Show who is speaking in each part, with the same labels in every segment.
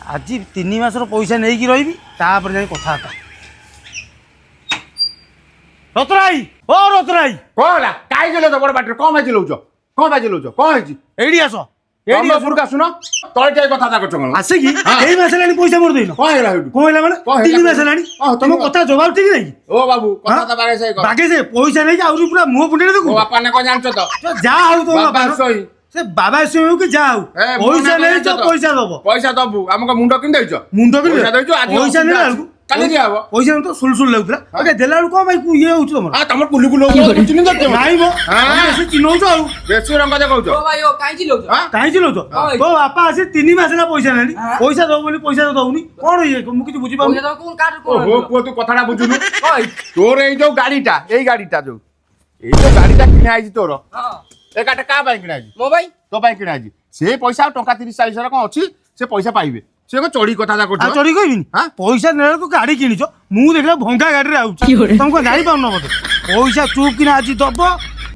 Speaker 1: आज 3 मासर पैसा नहीं रही तापर जाई कथाता रतराई ओ रतराई
Speaker 2: कहला काई गेलो तो बड़ बाटर कौन भाई लउछ कौन भाई लउछ कौन है जी
Speaker 1: एडी आसो
Speaker 2: एडी पुरका सुनो तोर के कथा ता करछ
Speaker 1: आसे की एई मास लानी पैसा मोर देनो
Speaker 2: कौन हेला हेडू
Speaker 1: कोन हैला माने 3 मास लानी तुम कथा जवाब ठीक नहीं
Speaker 2: ओ बाबू कथा ता बागे से
Speaker 1: पैसा नहीं आउरी पूरा मुंह पुंडे देखू
Speaker 2: ओ बापा ने को जानछ तो
Speaker 1: जा आउ तो
Speaker 2: बाबा सोई
Speaker 1: से बाबा से कि जा आउ पैसा नहीं तो पैसा दबो
Speaker 2: हमको मुंडो किन देछ
Speaker 1: मुंडो किन
Speaker 2: पैसा देछ आज
Speaker 1: पैसा नहीं
Speaker 2: काली दिया हो
Speaker 1: पैसा तो सुलसुल लगुला ओके देला को भाई को ये होछ तमर
Speaker 2: हां तमर कुलु कुलु चिनि दते
Speaker 1: नाही मो हां से चिनौ छ आउ
Speaker 2: बेसी रंग दे कहछ
Speaker 3: ओ भाई ओ काई चिलौ छ
Speaker 1: काई चिलौ छ ओ बापा आसे 3 मास ना पैसा नानी पैसा दो बोली पैसा दउनी कोन ये मु किछ बुझी पाउ
Speaker 3: पैसा तो कोन काट कोन
Speaker 2: ओ पुओ तू कथाटा बुझुनु
Speaker 3: ओय
Speaker 2: तोर एई जो गाडीटा जो एई जो गाडीटा किना आइजी तोर
Speaker 3: हां
Speaker 2: ए गाटा का बाई किना आइजी
Speaker 3: मो भाई
Speaker 2: तो बाई किना आइजी से पैसा टंका 30 40 रा कोन अछि से पैसा पाइबे से को चोरी कथा दा करछ
Speaker 1: चोरी कहबिनी
Speaker 2: हां
Speaker 1: पैसा नेला तो गाड़ी किनिछ मु देखला भंगा गाड़ी रे आउ तुमको गाड़ी पाउ न बते पैसा चुप किना आज दबो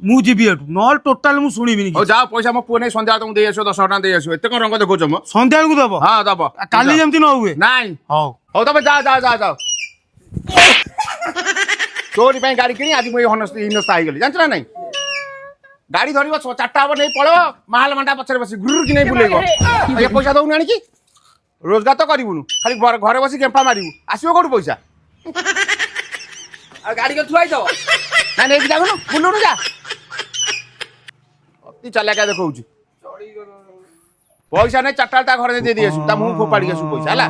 Speaker 1: मु जीबी एटू नॉल टोटल मु सुनिबिनी
Speaker 2: ओ जाओ पैसा मो पुने संध्या तुम देई आसो 10 टका देई आसो एते कोन रंग देखोछ मो
Speaker 1: संध्या को दबो
Speaker 2: हां दबो
Speaker 1: काली जेमति न हुए
Speaker 2: नाही
Speaker 1: हां
Speaker 2: हो तबे जा चोरी पे गाड़ी किनी आज मु हनस आइ गेली जानछ ना नहीं गाड़ी धरिबो 4टा अब नहीं पळो महल मंडा पछरे बसी गुरुर कि नहीं बुलेगो ये पैसा दउ नानी की रोजगार तो करिबुनु खाली घरे बसी गेम्पा मारिबु आसीबो कोड पैसा
Speaker 3: आ गाड़ी को थुआई दो
Speaker 2: ना नहीं जागो न बुलुनु जा अति चला का देखौछु पैसा नहीं 4टा घरे दे दिएसु ता मुंह फोपाड़ी गेसु पैसा हला